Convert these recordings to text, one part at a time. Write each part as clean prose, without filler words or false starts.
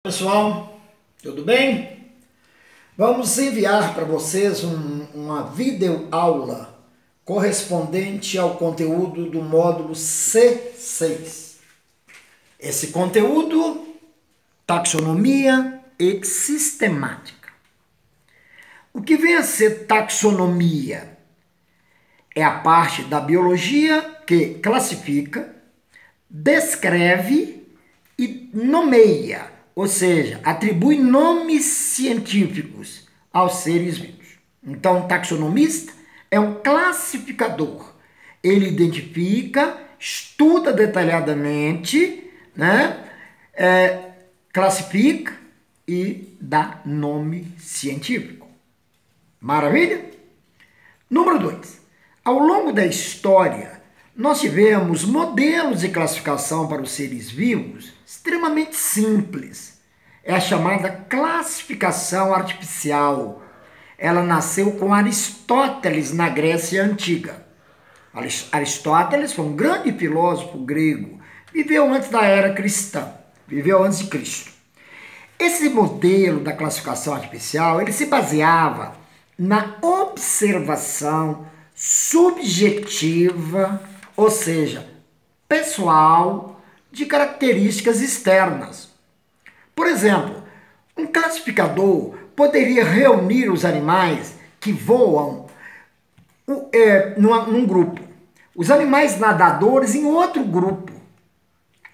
Pessoal, tudo bem? Vamos enviar para vocês uma videoaula correspondente ao conteúdo do módulo C6. Esse conteúdo, taxonomia e sistemática. O que vem a ser taxonomia? É a parte da biologia que classifica, descreve e nomeia, ou seja, atribui nomes científicos aos seres vivos. Então, o taxonomista é um classificador. Ele identifica, estuda detalhadamente, classifica e dá nome científico. Maravilha? Número 2. Ao longo da história, nós tivemos modelos de classificação para os seres vivos extremamente simples. É a chamada classificação artificial. Ela nasceu com Aristóteles na Grécia Antiga. Aristóteles foi um grande filósofo grego. Viveu antes da era cristã. Viveu antes de Cristo. Esse modelo da classificação artificial, ele se baseava na observação subjetiva, ou seja, pessoal, de características externas. Por exemplo, um classificador poderia reunir os animais que voam num grupo, os animais nadadores em outro grupo.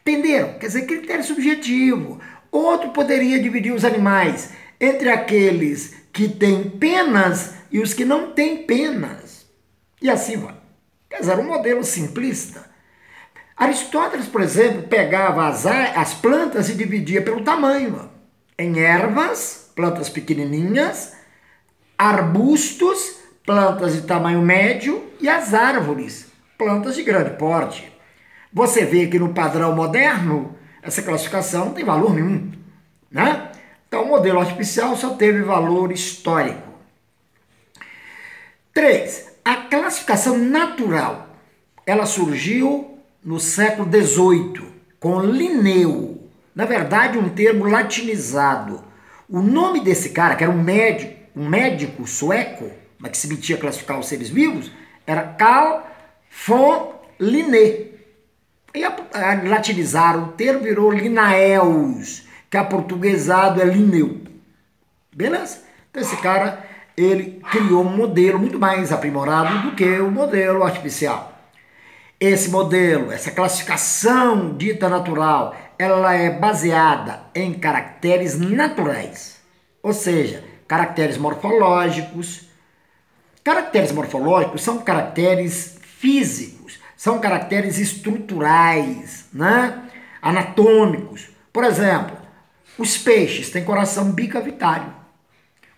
Entenderam? Quer dizer, critério subjetivo. Outro poderia dividir os animais entre aqueles que têm penas e os que não têm penas. E assim vai. Quer dizer, um modelo simplista. Aristóteles, por exemplo, pegava as plantas e dividia pelo tamanho. Em ervas, plantas pequenininhas, arbustos, plantas de tamanho médio e as árvores, plantas de grande porte. Você vê que no padrão moderno, essa classificação não tem valor nenhum, né? Então, o modelo artificial só teve valor histórico. 3. A classificação natural, ela surgiu no século XVIII, com Linneu. Na verdade, um termo latinizado. O nome desse cara, que era um médico sueco, mas que se metia a classificar os seres vivos, era Carl von Linné. E latinizaram o termo, virou Linnaeus, que aportuguesado é Linneu. Beleza? Então esse cara, ele criou um modelo muito mais aprimorado do que o modelo artificial. Esse modelo, essa classificação dita natural, ela é baseada em caracteres naturais, ou seja, caracteres morfológicos. Caracteres morfológicos são caracteres físicos, são caracteres estruturais, anatômicos. Por exemplo, os peixes têm coração bicavitário.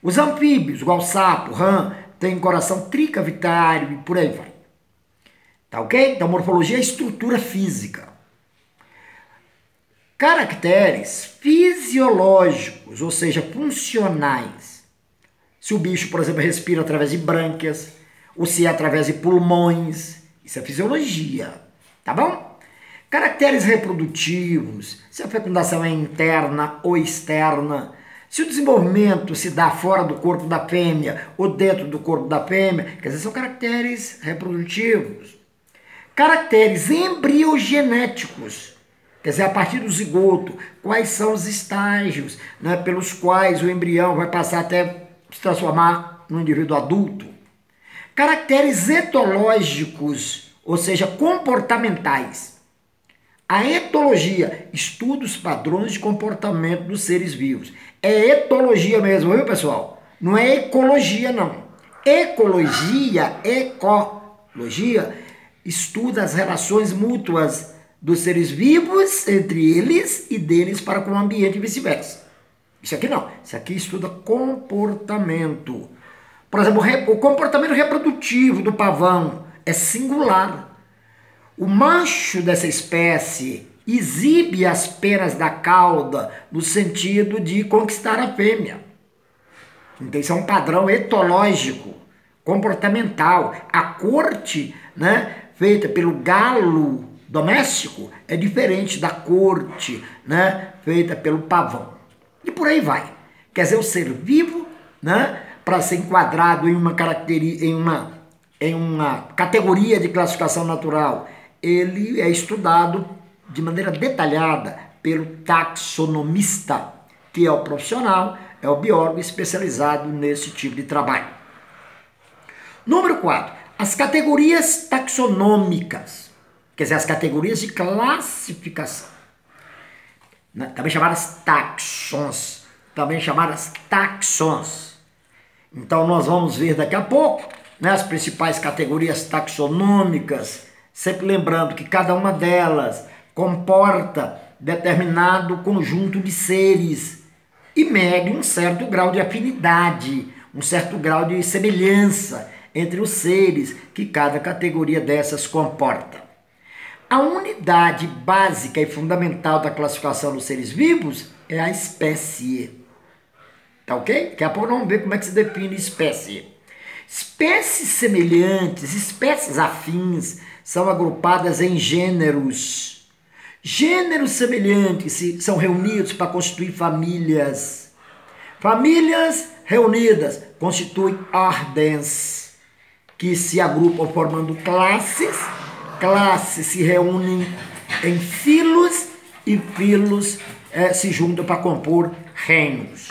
Os anfíbios, igual sapo, rã, têm coração tricavitário e por aí vai. Tá ok? Então, morfologia é estrutura física. Caracteres fisiológicos, ou seja, funcionais. Se o bicho, por exemplo, respira através de brânquias, ou se é através de pulmões, isso é fisiologia, tá bom? Caracteres reprodutivos, se a fecundação é interna ou externa, se o desenvolvimento se dá fora do corpo da fêmea ou dentro do corpo da fêmea, quer dizer, são caracteres reprodutivos. Caracteres embriogenéticos, quer dizer, a partir do zigoto, quais são os estágios pelos quais o embrião vai passar até se transformar num indivíduo adulto. Caracteres etológicos, ou seja, comportamentais. A etologia, estuda os padrões de comportamento dos seres vivos. É etologia mesmo, viu, pessoal? Não é ecologia, não. Ecologia estuda as relações mútuas dos seres vivos entre eles e deles para com o ambiente e vice-versa. Isso aqui não. Isso aqui estuda comportamento. Por exemplo, o comportamento reprodutivo do pavão é singular. O macho dessa espécie exibe as penas da cauda no sentido de conquistar a fêmea. Então, isso é um padrão etológico, comportamental. A corte, feita pelo galo doméstico é diferente da corte, feita pelo pavão. E por aí vai. Quer dizer, o ser vivo, né, para ser enquadrado em uma categoria de classificação natural, ele é estudado de maneira detalhada pelo taxonomista, que é o profissional, é o biólogo especializado nesse tipo de trabalho. Número 4, as categorias taxonômicas, quer dizer, as categorias de classificação, né? Também chamadas taxons, Então nós vamos ver daqui a pouco, né, as principais categorias taxonômicas, sempre lembrando que cada uma delas comporta determinado conjunto de seres e mede um certo grau de afinidade, um certo grau de semelhança entre os seres que cada categoria dessas comporta. A unidade básica e fundamental da classificação dos seres vivos é a espécie. Tá ok? Daqui a pouco vamos ver como é que se define espécie. Espécies semelhantes, espécies afins, são agrupadas em gêneros. Gêneros semelhantes são reunidos para constituir famílias. Famílias reunidas constituem ordens, que se agrupam formando classes. Classes se reúnem em filos e filos se juntam para compor reinos.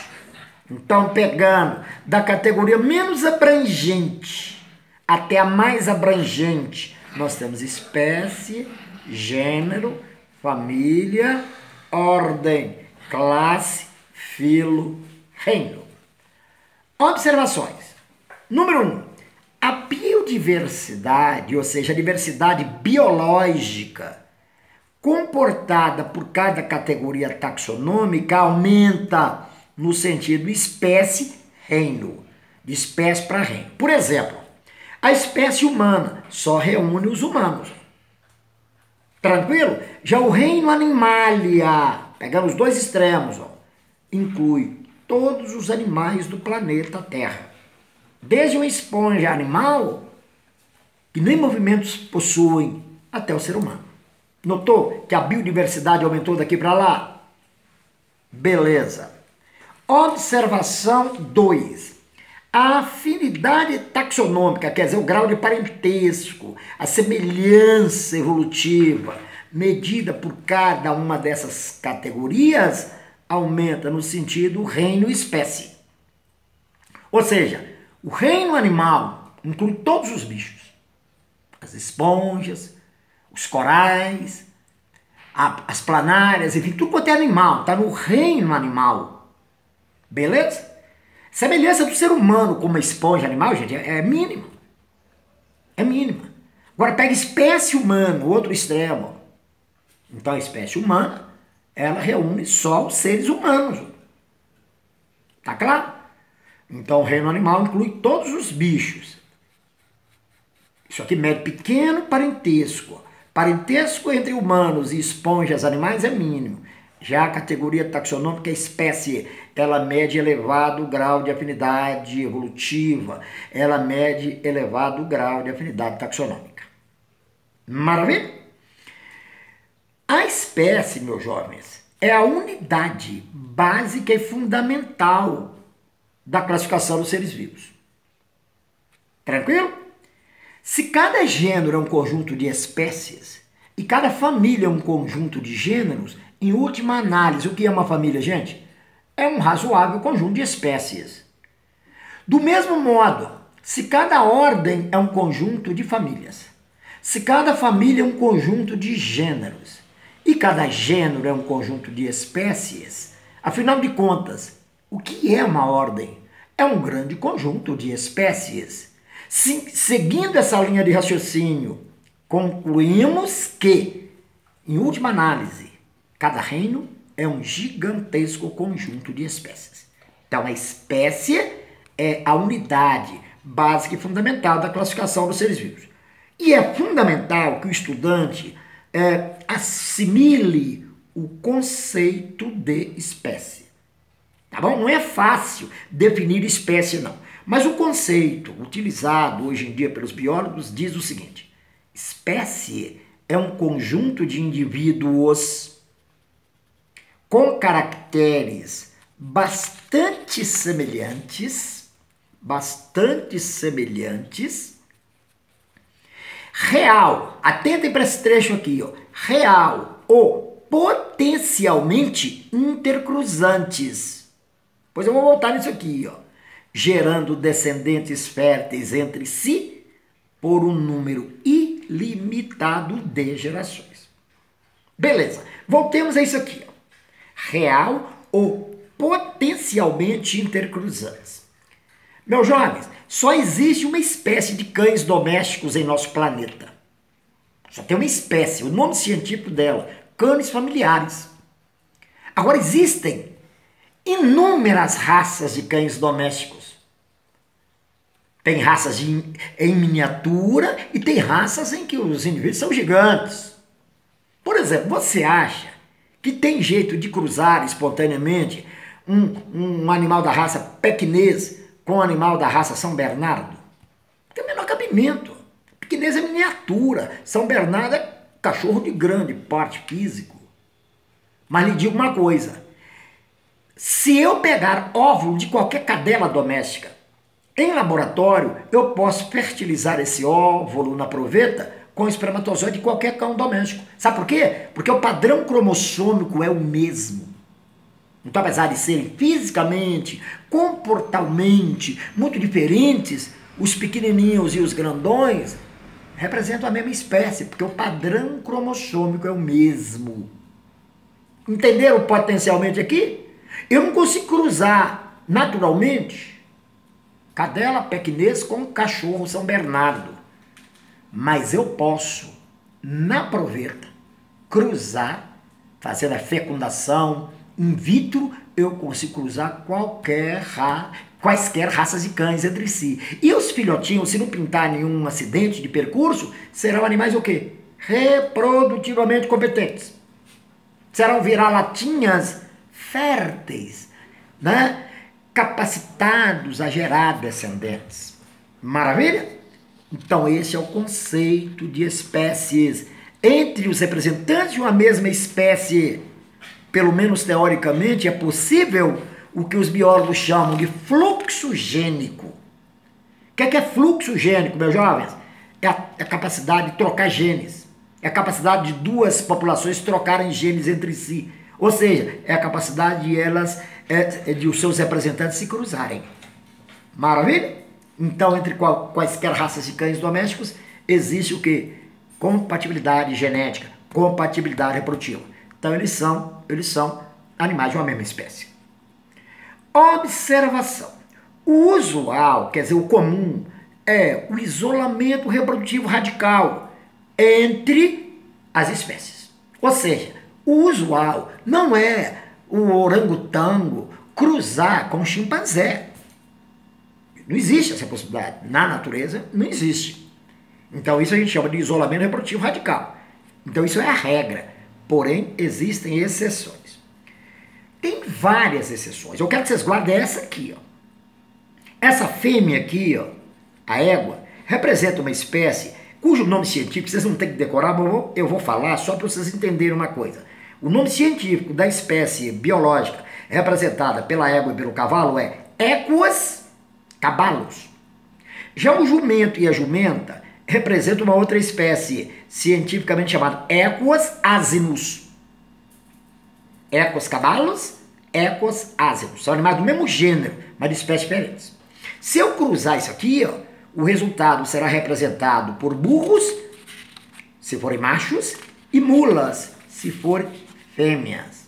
Então, pegando da categoria menos abrangente até a mais abrangente, nós temos espécie, gênero, família, ordem, classe, filo, reino. Observações. Número 1. A biodiversidade, ou seja, a diversidade biológica comportada por cada categoria taxonômica aumenta no sentido espécie-reino, de espécie para reino. Por exemplo, a espécie humana só reúne os humanos. Tranquilo? Já o reino animalia, pegando os dois extremos, inclui todos os animais do planeta Terra. Desde uma esponja animal, que nem movimentos possuem, até o ser humano. Notou que a biodiversidade aumentou daqui para lá? Beleza. Observação 2. A afinidade taxonômica, quer dizer, o grau de parentesco, a semelhança evolutiva, medida por cada uma dessas categorias, aumenta no sentido reino-espécie. Ou seja, o reino animal inclui todos os bichos, as esponjas, os corais, as planárias, enfim, tudo quanto é animal, está no reino animal. Beleza? Semelhança do ser humano com uma esponja animal, gente, é mínima. É mínima. Agora pega espécie humana, outro extremo. Então a espécie humana, ela reúne só os seres humanos. Tá claro? Então o reino animal inclui todos os bichos. Isso aqui mede pequeno parentesco. Parentesco entre humanos e esponjas animais é mínimo. Já a categoria taxonômica espécie, ela mede elevado grau de afinidade evolutiva. Ela mede elevado grau de afinidade taxonômica. Maravilha? A espécie, meus jovens, é a unidade básica e fundamental da classificação dos seres vivos. Tranquilo? Se cada gênero é um conjunto de espécies e cada família é um conjunto de gêneros, em última análise, o que é uma família, gente? É um razoável conjunto de espécies. Do mesmo modo, se cada ordem é um conjunto de famílias, se cada família é um conjunto de gêneros e cada gênero é um conjunto de espécies, afinal de contas, o que é uma ordem? É um grande conjunto de espécies. Seguindo essa linha de raciocínio, concluímos que, em última análise, cada reino é um gigantesco conjunto de espécies. Então, a espécie é a unidade básica e fundamental da classificação dos seres vivos. E é fundamental que o estudante assimile o conceito de espécie. Tá bom? Não é fácil definir espécie, não. Mas o conceito utilizado hoje em dia pelos biólogos diz o seguinte: espécie é um conjunto de indivíduos com caracteres bastante semelhantes, real, atentem para esse trecho aqui, ó, real ou potencialmente intercruzantes. Pois eu vou voltar nisso aqui, ó, gerando descendentes férteis entre si por um número ilimitado de gerações. Beleza, voltemos a isso aqui, ó. Real ou potencialmente intercruzantes. Meus jovens, só existe uma espécie de cães domésticos em nosso planeta. Só tem uma espécie, o nome científico dela, cães familiares. Agora existem inúmeras raças de cães domésticos. Tem raças em miniatura e tem raças em que os indivíduos são gigantes. Por exemplo, você acha que tem jeito de cruzar espontaneamente um animal da raça pequinês com um animal da raça São Bernardo? Tem o menor cabimento. Pequinês é miniatura, São Bernardo é cachorro de grande porte físico. Mas lhe digo uma coisa, se eu pegar óvulo de qualquer cadela doméstica em laboratório, eu posso fertilizar esse óvulo na proveta com o espermatozoide de qualquer cão doméstico. Sabe por quê? Porque o padrão cromossômico é o mesmo. Então, apesar de serem fisicamente, comportalmente muito diferentes, os pequenininhos e os grandões representam a mesma espécie, porque o padrão cromossômico é o mesmo. Entenderam potencialmente aqui? Eu não consigo cruzar naturalmente cadela pequinês com cachorro São Bernardo. Mas eu posso, na proveta, cruzar, fazendo a fecundação in vitro, eu consigo cruzar quaisquer raças de cães entre si. E os filhotinhos, se não pintar nenhum acidente de percurso, serão animais o quê? Reprodutivamente competentes. Serão vira-latinhas férteis, né? Capacitados a gerar descendentes. Maravilha? Então esse é o conceito de espécies. Entre os representantes de uma mesma espécie, pelo menos teoricamente, é possível o que os biólogos chamam de fluxo gênico. O que é fluxo gênico, meus jovens? É a capacidade de trocar genes. É a capacidade de duas populações trocarem genes entre si. Ou seja, é a capacidade de os seus representantes se cruzarem. Maravilha? Então, entre quaisquer raças de cães domésticos, existe o quê? Compatibilidade genética, compatibilidade reprodutiva. Então, eles são animais de uma mesma espécie. Observação. O usual, quer dizer, o comum, é o isolamento reprodutivo radical entre as espécies. Ou seja, o usual não é o orangotango cruzar com o chimpanzé. Não existe essa possibilidade. Na natureza, não existe. Então, isso a gente chama de isolamento reprodutivo radical. Então, isso é a regra. Porém, existem exceções. Tem várias exceções. Eu quero que vocês guardem essa aqui, ó. Essa fêmea aqui, ó, a égua, representa uma espécie cujo nome científico vocês não têm que decorar, mas eu vou falar só para vocês entenderem uma coisa. O nome científico da espécie biológica representada pela égua e pelo cavalo é Equus cabalus. Já o jumento e a jumenta representam uma outra espécie cientificamente chamada Equus asinus. Equus cabalus, Equus asinus. São animais do mesmo gênero, mas de espécies diferentes. Se eu cruzar isso aqui, ó, o resultado será representado por burros, se forem machos, e mulas, se forem fêmeas.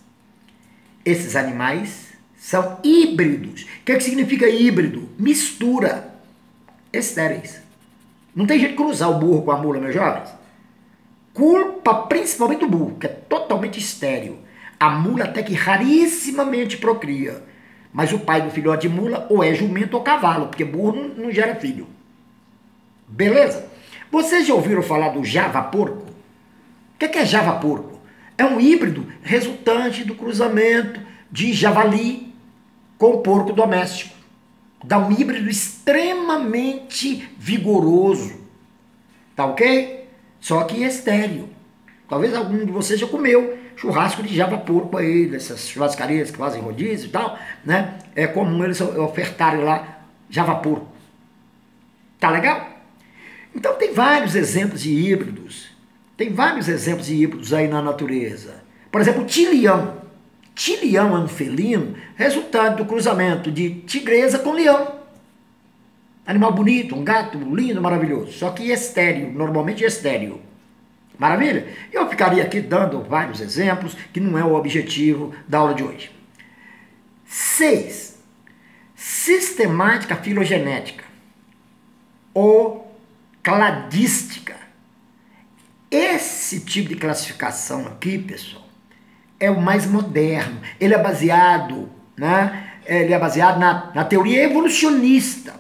Esses animais são híbridos. O que significa híbrido? Mistura. Estéreis. Não tem jeito de cruzar o burro com a mula, meus jovens. Culpa principalmente do burro, que é totalmente estéril. A mula até que rarissimamente procria. Mas o pai do filhote de mula ou é jumento ou cavalo, porque burro não gera filho. Beleza? Vocês já ouviram falar do java-porco? O que é java-porco? É um híbrido resultante do cruzamento de javali com porco doméstico. Dá um híbrido extremamente vigoroso. Tá ok? Só que estéril. Talvez algum de vocês já comeu churrasco de Java porco aí, dessas churrascarias que fazem rodízio e tal, né? É comum eles ofertarem lá Java porco. Tá legal? Então tem vários exemplos de híbridos. Tem vários exemplos de híbridos aí na natureza. Por exemplo, o tilião. Tilião é um felino resultado do cruzamento de tigresa com leão. Animal bonito, um gato lindo, maravilhoso. Só que estéril, normalmente estéril. Maravilha? Eu ficaria aqui dando vários exemplos, que não é o objetivo da aula de hoje. 6. Sistemática filogenética ou cladística. Esse tipo de classificação aqui, pessoal, é o mais moderno. Ele é baseado, né? Ele é baseado na teoria evolucionista.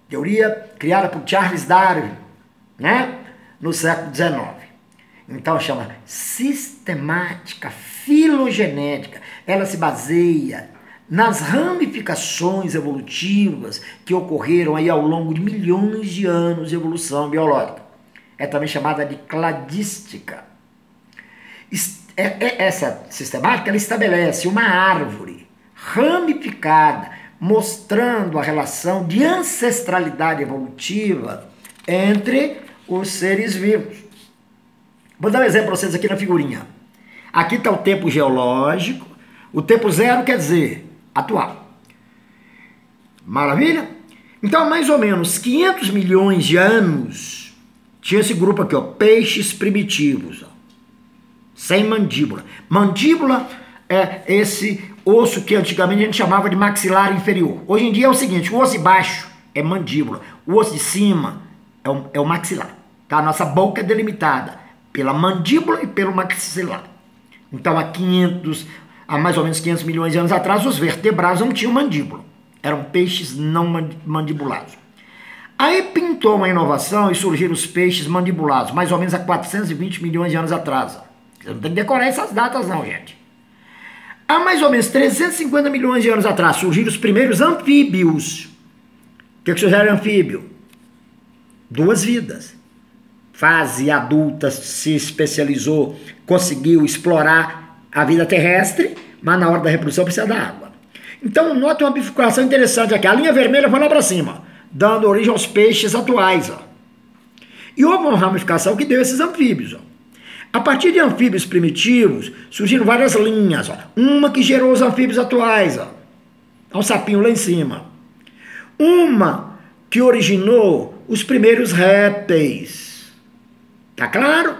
Teoria criada por Charles Darwin, né? No século XIX. Então chama sistemática filogenética. Ela se baseia nas ramificações evolutivas que ocorreram aí ao longo de milhões de anos de evolução biológica. É também chamada de cladística. Essa sistemática ela estabelece uma árvore ramificada, mostrando a relação de ancestralidade evolutiva entre os seres vivos. Vou dar um exemplo para vocês aqui na figurinha. Aqui está o tempo geológico, o tempo zero quer dizer atual. Maravilha? Então, há mais ou menos 500 milhões de anos, tinha esse grupo aqui, ó, peixes primitivos, ó, sem mandíbula. Mandíbula é esse osso que antigamente a gente chamava de maxilar inferior. Hoje em dia é o seguinte, o osso de baixo é mandíbula, o osso de cima é o maxilar. Tá? A nossa boca é delimitada pela mandíbula e pelo maxilar. Então há mais ou menos 500 milhões de anos atrás, os vertebrados não tinham mandíbula. Eram peixes não mandibulados. Aí pintou uma inovação e surgiram os peixes mandibulados, mais ou menos há 420 milhões de anos atrás. Você não tem que decorar essas datas não, gente. Há mais ou menos 350 milhões de anos atrás surgiram os primeiros anfíbios. O que sugere anfíbio? 2 vidas. Fase adulta, se especializou, conseguiu explorar a vida terrestre, mas na hora da reprodução precisa da água. Então, note uma bifurcação interessante aqui. A linha vermelha vai lá para cima, dando origem aos peixes atuais. Ó. E houve uma ramificação que deu esses anfíbios. Ó. A partir de anfíbios primitivos, surgiram várias linhas. Ó. Uma que gerou os anfíbios atuais. Ó. Há um sapinho lá em cima. Uma que originou os primeiros répteis. Tá claro?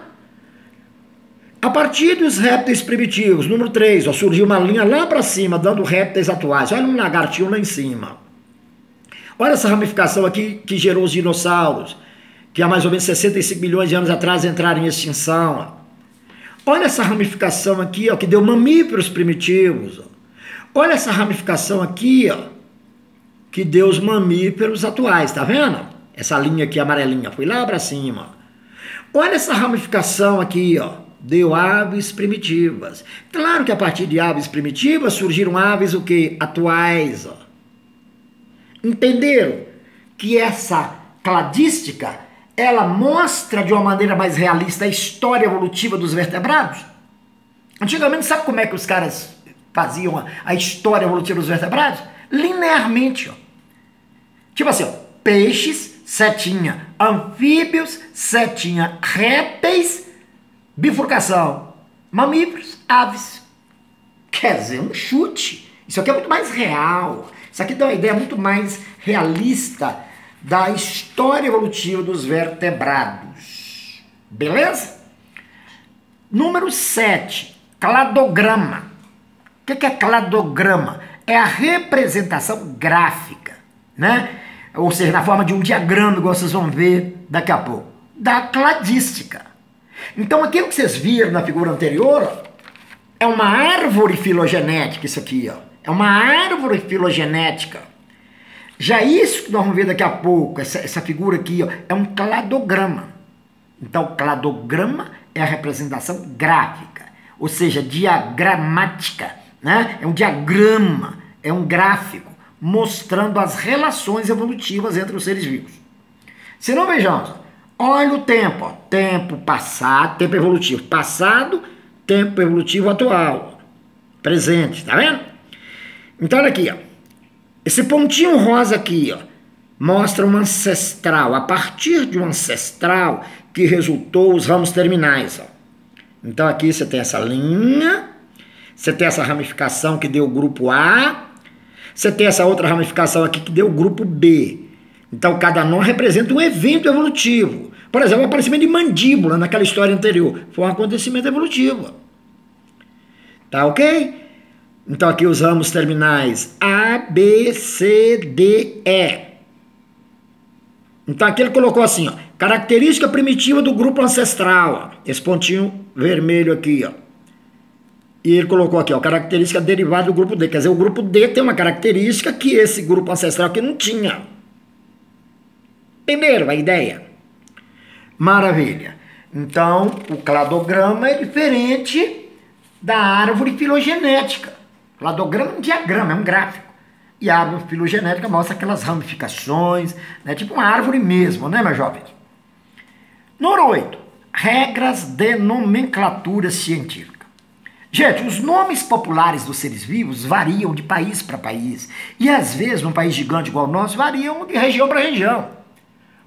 A partir dos répteis primitivos, número 3, ó, surgiu uma linha lá para cima, dando répteis atuais. Olha um lagartinho lá em cima. Olha essa ramificação aqui que gerou os dinossauros, que há mais ou menos 65 milhões de anos atrás entraram em extinção. Ó. Olha essa ramificação aqui, ó, que deu mamíferos primitivos. Ó. Olha essa ramificação aqui, ó, que deu os mamíferos atuais, tá vendo? Essa linha aqui amarelinha foi lá para cima. Olha essa ramificação aqui, ó, deu aves primitivas. Claro que a partir de aves primitivas surgiram aves o quê? Atuais, ó. Entenderam que essa cladística, ela mostra de uma maneira mais realista a história evolutiva dos vertebrados? Antigamente, sabe como é que os caras faziam a história evolutiva dos vertebrados? Linearmente, ó. Tipo assim, ó, peixes, setinha, anfíbios, setinha, répteis, bifurcação, mamíferos, aves. Quer dizer, um chute. Isso aqui é muito mais real. Isso aqui dá uma ideia muito mais realista da história evolutiva dos vertebrados. Beleza? Número 7, cladograma. O que é cladograma? É a representação gráfica, né? Ou seja, na forma de um diagrama, igual vocês vão ver daqui a pouco, da cladística. Então, aquilo que vocês viram na figura anterior, ó, é uma árvore filogenética, isso aqui, ó. É uma árvore filogenética. Já isso que nós vamos ver daqui a pouco, essa figura aqui, ó, é um cladograma. Então, cladograma é a representação gráfica, ou seja, diagramática, né? É um diagrama, é um gráfico, mostrando as relações evolutivas entre os seres vivos. Se não, vejamos, Olha o tempo, ó. Tempo passado, tempo evolutivo passado, tempo evolutivo atual, presente, tá vendo? Então olha aqui, ó. Esse pontinho rosa aqui, ó, mostra um ancestral, a partir de um ancestral que resultou os ramos terminais, ó. Então aqui você tem essa linha, você tem essa ramificação que deu o grupo A, você tem essa outra ramificação aqui que deu o grupo B. Então cada nó representa um evento evolutivo. Por exemplo, o aparecimento de mandíbula naquela história anterior foi um acontecimento evolutivo. Tá ok? Então aqui os ramos terminais A, B, C, D, E. Então aqui ele colocou assim, ó, característica primitiva do grupo ancestral, ó, esse pontinho vermelho aqui, ó. E ele colocou aqui, ó, característica derivada do grupo D. Quer dizer, o grupo D tem uma característica que esse grupo ancestral aqui não tinha. Entenderam a ideia? Maravilha. Então, o cladograma é diferente da árvore filogenética. O cladograma é um diagrama, é um gráfico. E a árvore filogenética mostra aquelas ramificações, né, tipo uma árvore mesmo, né, meus jovens? Número 8. Regras de nomenclatura científica. Gente, os nomes populares dos seres vivos variam de país para país. E às vezes, num país gigante igual o nosso, variam de região para região.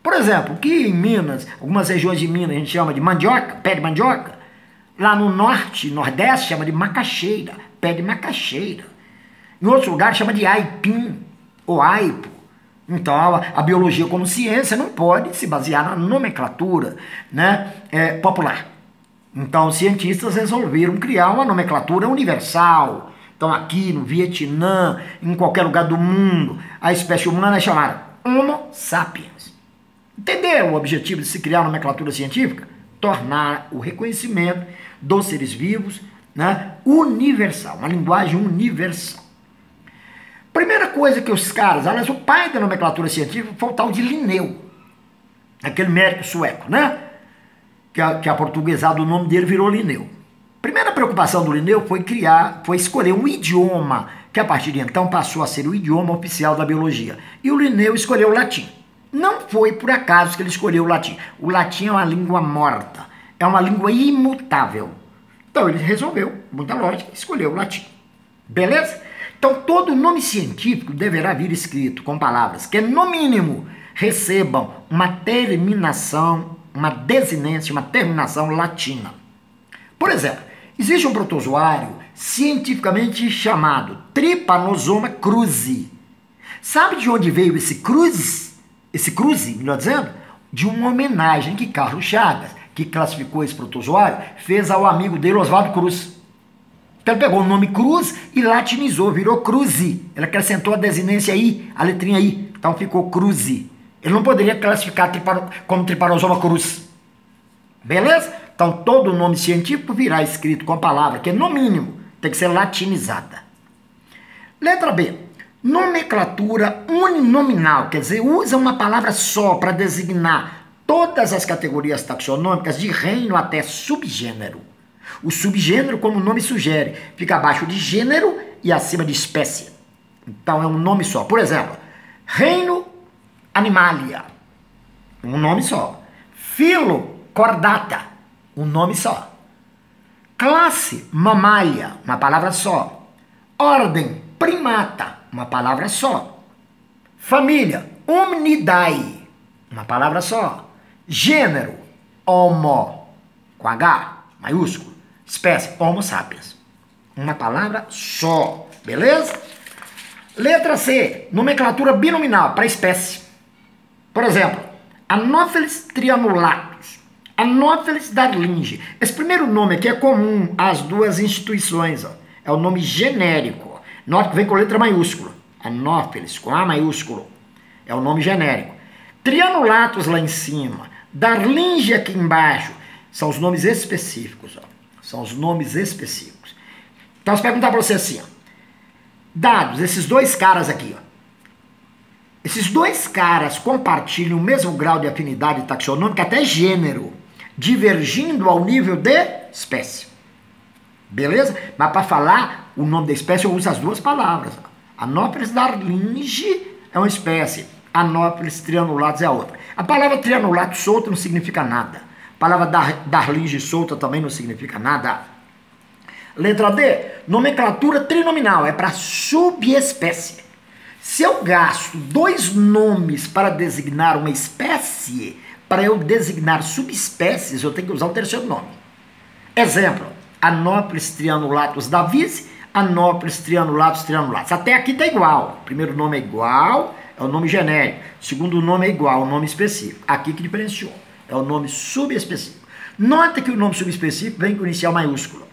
Por exemplo, que em Minas, algumas regiões de Minas a gente chama de mandioca, pé de mandioca. Lá no norte, nordeste, chama de macaxeira, pé de macaxeira. Em outros lugares chama de aipim ou aipo. Então a biologia como ciência não pode se basear na nomenclatura, né, popular. Então os cientistas resolveram criar uma nomenclatura universal. Então aqui no Vietnã, em qualquer lugar do mundo, a espécie humana é chamada Homo sapiens. Entenderam o objetivo de se criar uma nomenclatura científica? Tornar o reconhecimento dos seres vivos, né, universal, uma linguagem universal. Primeira coisa que os caras, aliás, o pai da nomenclatura científica foi o tal de Linneu, aquele médico sueco, né? Que aportuguesado o nome dele virou Linneu. Primeira preocupação do Linneu foi escolher um idioma, que a partir de então passou a ser o idioma oficial da biologia. E o Linneu escolheu o latim. Não foi por acaso que ele escolheu o latim. O latim é uma língua morta, é uma língua imutável. Então ele resolveu, muita lógica, escolher o latim. Beleza? Então todo nome científico deverá vir escrito com palavras que, no mínimo, recebam uma terminação, uma desinência, uma terminação latina. Por exemplo, existe um protozoário cientificamente chamado Trypanosoma cruzi. Sabe de onde veio esse cruzi, melhor dizendo? De uma homenagem que Carlos Chagas, que classificou esse protozoário, fez ao amigo dele, Oswaldo Cruz. Então ele pegou o nome Cruz e latinizou, virou cruzi. Ele acrescentou a desinência I, a letrinha I, então ficou cruzi. Ele não poderia classificar como Trypanosoma cruz. Beleza? Então todo nome científico virá escrito com a palavra que, no mínimo, tem que ser latinizada. Letra B. Nomenclatura uninominal, quer dizer, usa uma palavra só para designar todas as categorias taxonômicas de reino até subgênero. O subgênero, como o nome sugere, fica abaixo de gênero e acima de espécie. Então é um nome só. Por exemplo, reino Animalia, um nome só. Filo Chordata, um nome só. Classe Mammalia, uma palavra só. Ordem Primata, uma palavra só. Família Hominidae, uma palavra só. Gênero Homo, com H maiúsculo. Espécie Homo sapiens, uma palavra só. Beleza? Letra C. Nomenclatura binominal para espécie. Por exemplo, Anopheles trianulatus, Anopheles darlingi. Esse primeiro nome aqui é comum às duas instituições. Ó. É o nome genérico. Note que vem com letra maiúscula. Anopheles com A maiúsculo. É o nome genérico. Trianulatus lá em cima. Darlingi aqui embaixo. São os nomes específicos. Ó. São os nomes específicos. Então, se perguntar para você assim, ó. Dados, esses dois caras aqui, ó. Esses dois caras compartilham o mesmo grau de afinidade taxonômica, até gênero, divergindo ao nível de espécie. Beleza? Mas para falar o nome da espécie eu uso as duas palavras. Anopheles darlingi é uma espécie, Anopheles trianulatus é a outra. A palavra trianulato solto não significa nada. A palavra darlige solta também não significa nada. Letra D, nomenclatura trinominal, é para subespécie. Se eu gasto 2 nomes para designar uma espécie, para eu designar subespécies, eu tenho que usar o terceiro nome. Exemplo, Anopheles trianulatus davisi, Anopheles trianulatus trianulatus. Até aqui está igual. O primeiro nome é igual, é o nome genérico. O segundo nome é igual, o nome específico. Aqui que diferenciou, é o nome subespecífico. Nota que o nome subespecífico vem com inicial maiúsculo.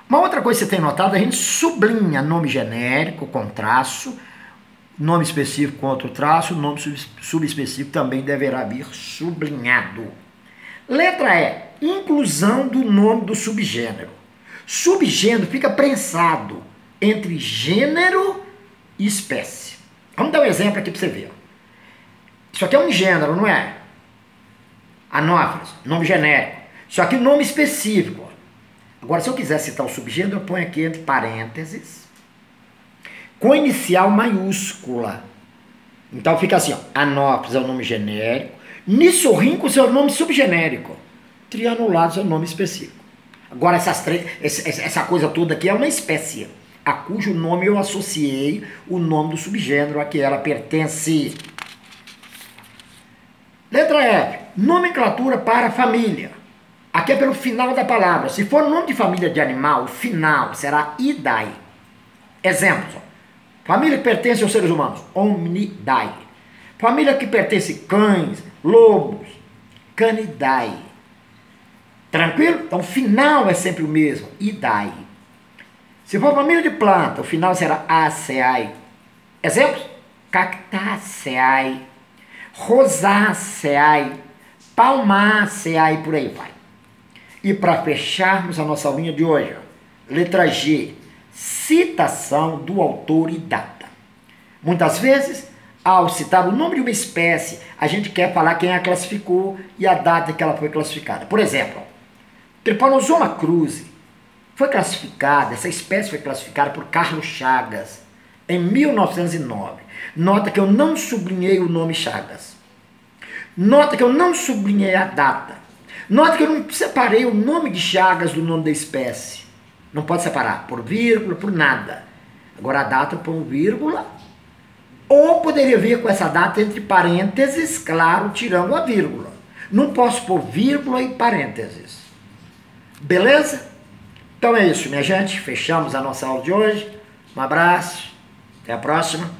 Uma outra coisa que você tem notado, a gente sublinha nome genérico com traço, nome específico com outro traço, nome subespecífico também deverá vir sublinhado. Letra E, inclusão do nome do subgênero. Subgênero fica prensado entre gênero e espécie. Vamos dar um exemplo aqui para você ver. Isso aqui é um gênero, não é? Anopheles, nome genérico. Isso aqui é um nome específico. Agora, se eu quiser citar o subgênero, eu ponho aqui entre parênteses, com inicial maiúscula. Então fica assim, ó, Anopheles é o nome genérico, Nissorhynchus é o nome subgenérico, Trianulatus é o nome específico. Agora, essa coisa toda aqui é uma espécie, a cujo nome eu associei o nome do subgênero a que ela pertence. Letra F, nomenclatura para família. Aqui é pelo final da palavra. Se for nome de família de animal, o final será Idae. Exemplos. Família que pertence aos seres humanos, Omnidae. Família que pertence a cães, lobos, Canidae. Tranquilo? Então o final é sempre o mesmo, Idae. Se for família de planta, o final será Acaceae. Exemplos? Cactaceae, Rosaceae, Palmaceae, por aí vai. E para fecharmos a nossa aulinha de hoje, letra G, citação do autor e data. Muitas vezes, ao citar o nome de uma espécie, a gente quer falar quem a classificou e a data que ela foi classificada. Por exemplo, Trypanosoma cruzi foi classificada, essa espécie foi classificada por Carlos Chagas em 1909. Nota que eu não sublinhei o nome Chagas. Nota que eu não sublinhei a data. Nota que eu não separei o nome de Chagas do nome da espécie. Não pode separar por vírgula, por nada. Agora a data por vírgula, ou poderia vir com essa data entre parênteses, claro, tirando a vírgula. Não posso pôr vírgula e parênteses. Beleza? Então é isso, minha gente. Fechamos a nossa aula de hoje. Um abraço. Até a próxima.